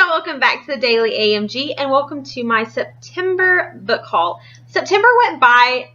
welcome back to the Daily AMG and welcome to my September book haul. September went by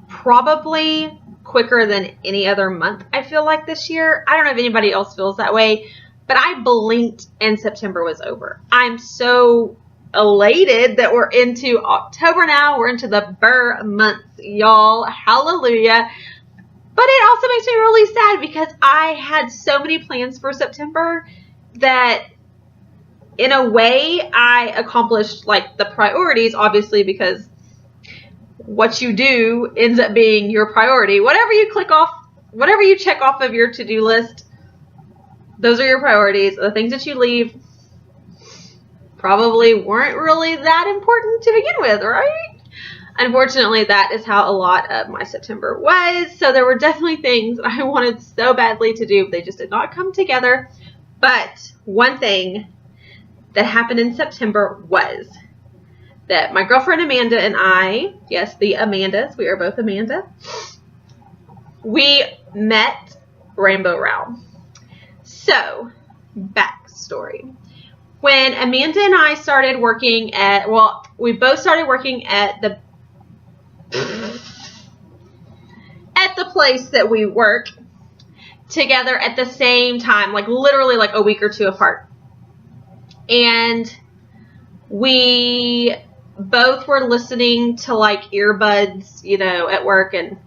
probably quicker than any other month, I feel like, this year. I don't know if anybody else feels that way, but I blinked and September was over. I'm so elated that we're into October now. We're into the Burr month, y'all. Hallelujah. But it also makes me really sad because I had so many plans for September that in a way I accomplished like the priorities, obviously, because what you do ends up being your priority. Whatever you click off, whatever you check off of your to-do list, those are your priorities. The things that you leave probably weren't really that important to begin with, right? Unfortunately, that is how a lot of my September was. So there were definitely things that I wanted so badly to do. They just did not come together. But one thing that happened in September was that my girlfriend Amanda and I, yes, the Amandas, we are both Amanda, we met Rainbow Rowell. So, backstory. When Amanda and I started working at, well, we both started working at the place that we work together at the same time, like literally like a week or two apart. And we both were listening to like earbuds, you know, at work, and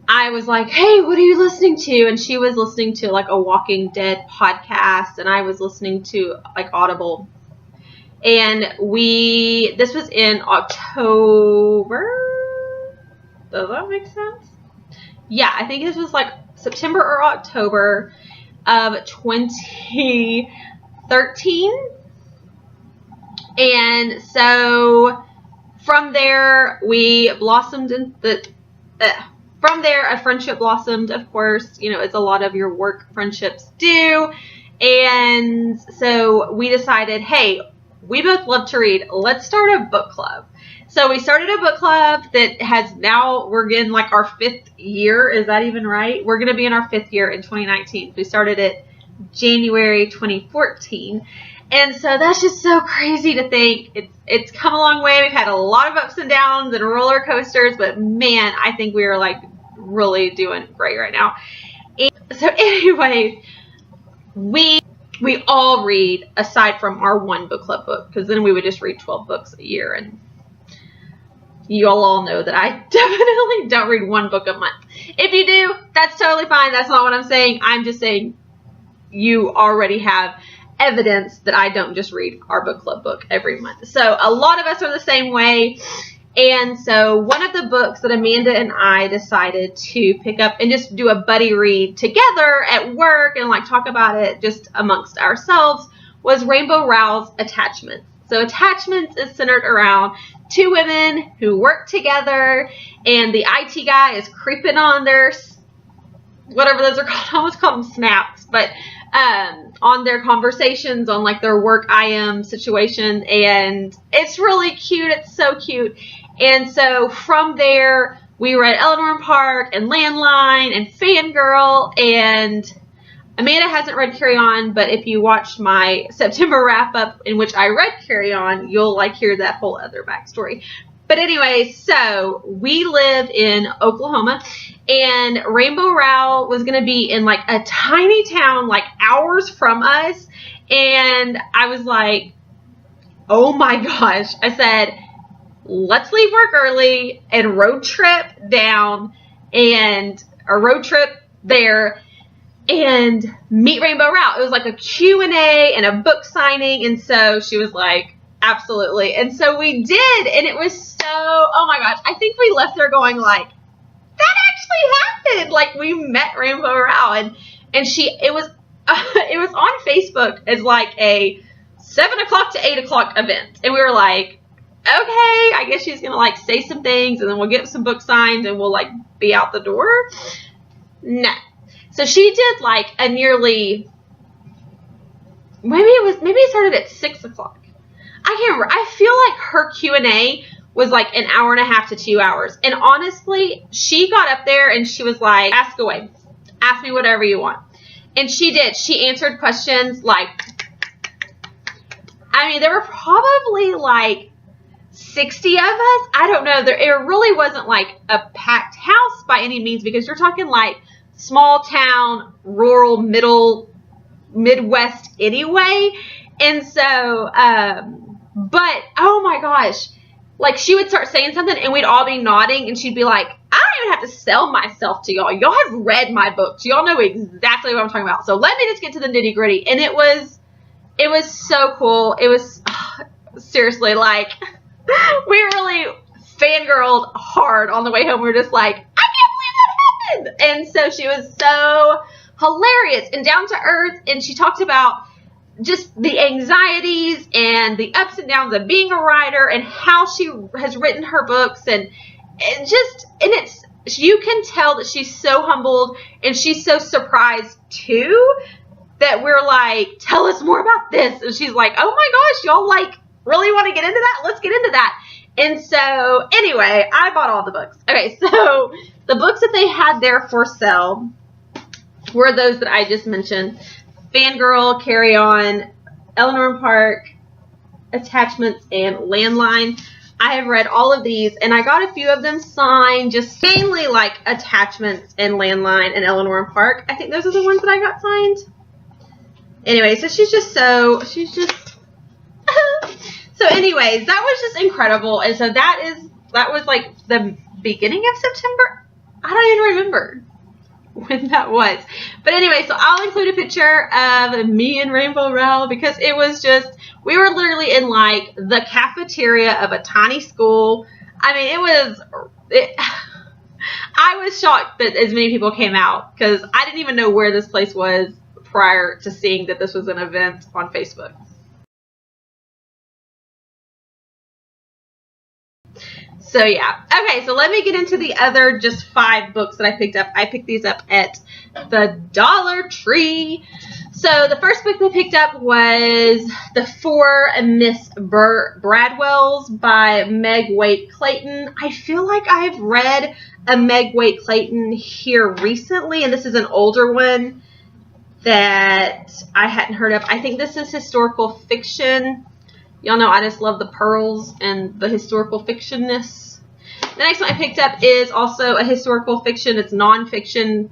I was like, hey, what are you listening to? And she was listening to like a Walking Dead podcast, and I was listening to like Audible. And this was in October. Does that make sense? Yeah, I think this was like September or October of 2013. And so from there we blossomed from there a friendship blossomed, of course, you know, as a lot of your work friendships do. And so we decided, hey, we both love to read. Let's start a book club. So we started a book club that has now, we're in like our 5th year. Is that even right? We're going to be in our 5th year in 2019. We started it January 2014. And so that's just so crazy to think. It's come a long way. We've had a lot of ups and downs and roller coasters, but man, I think we are like really doing great right now. And so anyways, we all read aside from our one book club book, because then we would just read 12 books a year, and you all know that I definitely don't read one book a month. If you do, that's totally fine. That's not what I'm saying. I'm just saying you already have evidence that I don't just read our book club book every month. So a lot of us are the same way. And so one of the books that Amanda and I decided to pick up and just do a buddy read together at work and like talk about it just amongst ourselves was Rainbow Rowell's Attachments. So Attachments is centered around two women who work together, and the IT guy is creeping on their, whatever those are called, I almost call them snaps, but on their conversations on like their work IM situation, and it's really cute. It's so cute. And so from there, we read Eleanor and Park and Landline and Fangirl, and Amanda hasn't read Carry On, but if you watch my September wrap-up in which I read Carry On, you'll like hear that whole other backstory. But anyway, so we live in Oklahoma, and Rainbow Rowell was going to be in like a tiny town like hours from us, and I was like, oh my gosh. I said, let's leave work early and road trip down, and a road trip there, and meet Rainbow Rowell. It was like a Q&A and a book signing, and so she was like, absolutely. And so we did, and it was so, oh my gosh, I think we left there going like, that actually happened. Like, we met Rainbow Rowell, and it was on Facebook as like a 7 o'clock to 8 o'clock event, and we were like, okay, I guess she's gonna like say some things, and then we'll get some books signed, and we'll like be out the door. No. So she did like a nearly, maybe it started at 6 o'clock. I can't remember. I feel like her Q&A was like an hour and a half to 2 hours. And honestly, she got up there and she was like, ask away. Ask me whatever you want. And she did. She answered questions like I mean, there were probably like 60 of us. I don't know. It really wasn't like a packed house by any means, because you're talking like small town, rural, Midwest anyway. And so, but oh my gosh, like she would start saying something and we'd all be nodding and she'd be like, I don't even have to sell myself to y'all. Y'all have read my books. Y'all know exactly what I'm talking about. So let me just get to the nitty gritty. And it was so cool. It was seriously like, we really fangirled hard on the way home. We were just like, I can't believe that happened. And so she was so hilarious and down to earth. And she talked about just the anxieties and the ups and downs of being a writer and how she has written her books. And you can tell that she's so humbled and she's so surprised too, that we're like, tell us more about this. And she's like, oh my gosh, y'all like really want to get into that? Let's get into that. And so anyway, I bought all the books. Okay, so the books that they had there for sale were those that I just mentioned: Fangirl, Carry On, Eleanor and Park, Attachments, and Landline. I have read all of these, and I got a few of them signed, just mainly like Attachments and Landline and Eleanor and Park. I think those are the ones that I got signed. Anyway, so she's just so anyways, that was just incredible. And so that was like the beginning of September. I don't even remember when that was. But anyway, so I'll include a picture of me and Rainbow Rowell, because it was just, we were literally in like the cafeteria of a tiny school. I mean, I was shocked that as many people came out, because I didn't even know where this place was prior to seeing that this was an event on Facebook. So yeah. Okay, so let me get into the other just 5 books that I picked up. I picked these up at the Dollar Tree. So the first book I picked up was The Four Miss Bradwells by Meg Waite Clayton. I feel like I've read a Meg Waite Clayton here recently, and this is an older one that I hadn't heard of. I think this is historical fiction. Y'all know I just love the pearls and the historical fictionness. The next one I picked up is also a historical fiction. It's nonfiction.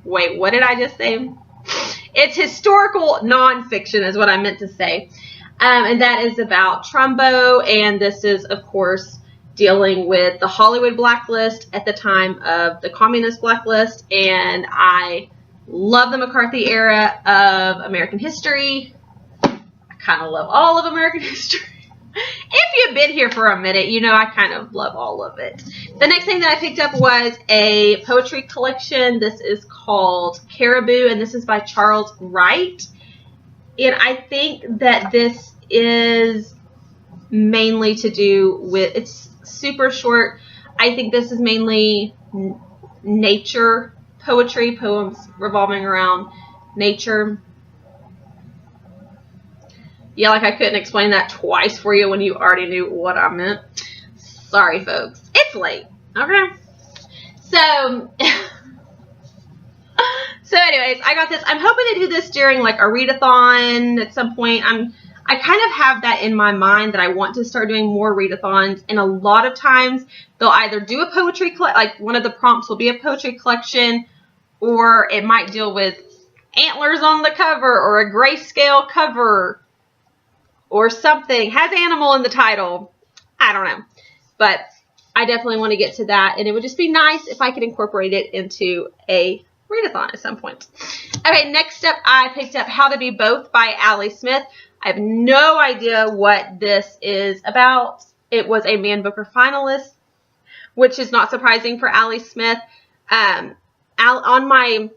Wait, what did I just say? It's historical nonfiction is what I meant to say. And that is about Trumbo. And this is, of course, dealing with the Hollywood blacklist at the time of the communist blacklist. And I love the McCarthy era of American history. Kind of love all of American history. If you've been here for a minute, you know I kind of love all of it. The next thing that I picked up was a poetry collection. This is called Caribou, and this is by Charles Wright. And I think that this is mainly to do with, it's super short. I think this is mainly nature poetry, poems revolving around nature. Yeah, like I couldn't explain that twice for you when you already knew what I meant. Sorry, folks. It's late. Okay. So anyways, I got this. I'm hoping to do this during like a readathon at some point. I kind of have that in my mind that I want to start doing more readathons. And a lot of times they'll either do a poetry collection, like one of the prompts will be a poetry collection, or it might deal with antlers on the cover or a grayscale cover, or something, has animal in the title. I don't know. But I definitely want to get to that. And it would just be nice if I could incorporate it into a readathon at some point. Okay, next up, I picked up How to Be Both by Allie Smith. I have no idea what this is about. It was a Man Booker finalist, which is not surprising for Allie Smith. On my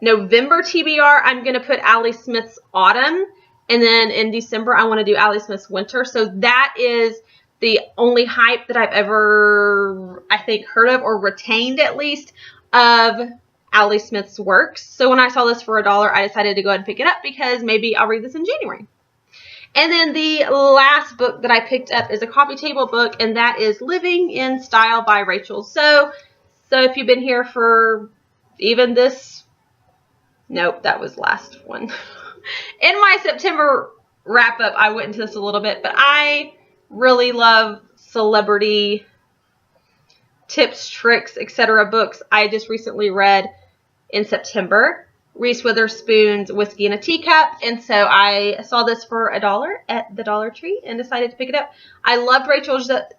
November TBR, I'm going to put Allie Smith's Autumn. And then in December, I want to do Allie Smith's Winter. So that is the only hype that I've ever, I think, heard of or retained at least of Allie Smith's works. So when I saw this for $1, I decided to go ahead and pick it up because maybe I'll read this in January. And then the last book that I picked up is a coffee table book, and that is Living in Style by Rachel. So if you've been here for even this, nope, that was last one. In my September wrap up, I went into this a little bit, but I really love celebrity tips, tricks, etc. books. I just recently read in September Reese Witherspoon's Whiskey in a Teacup, and so I saw this for $1 at the Dollar Tree and decided to pick it up. I loved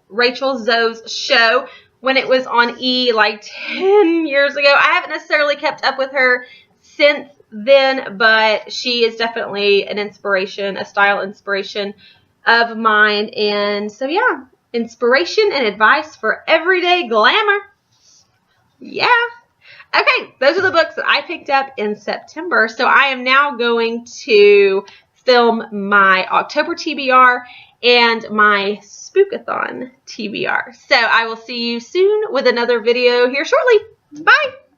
Rachel Zoe's show when it was on E like 10 years ago. I haven't necessarily kept up with her since then, but she is definitely an inspiration, a style inspiration of mine. And so yeah, inspiration and advice for everyday glamour. Yeah. Okay, those are the books that I picked up in September. So I am now going to film my October TBR and my Spookathon TBR. So I will see you soon with another video here shortly. Bye!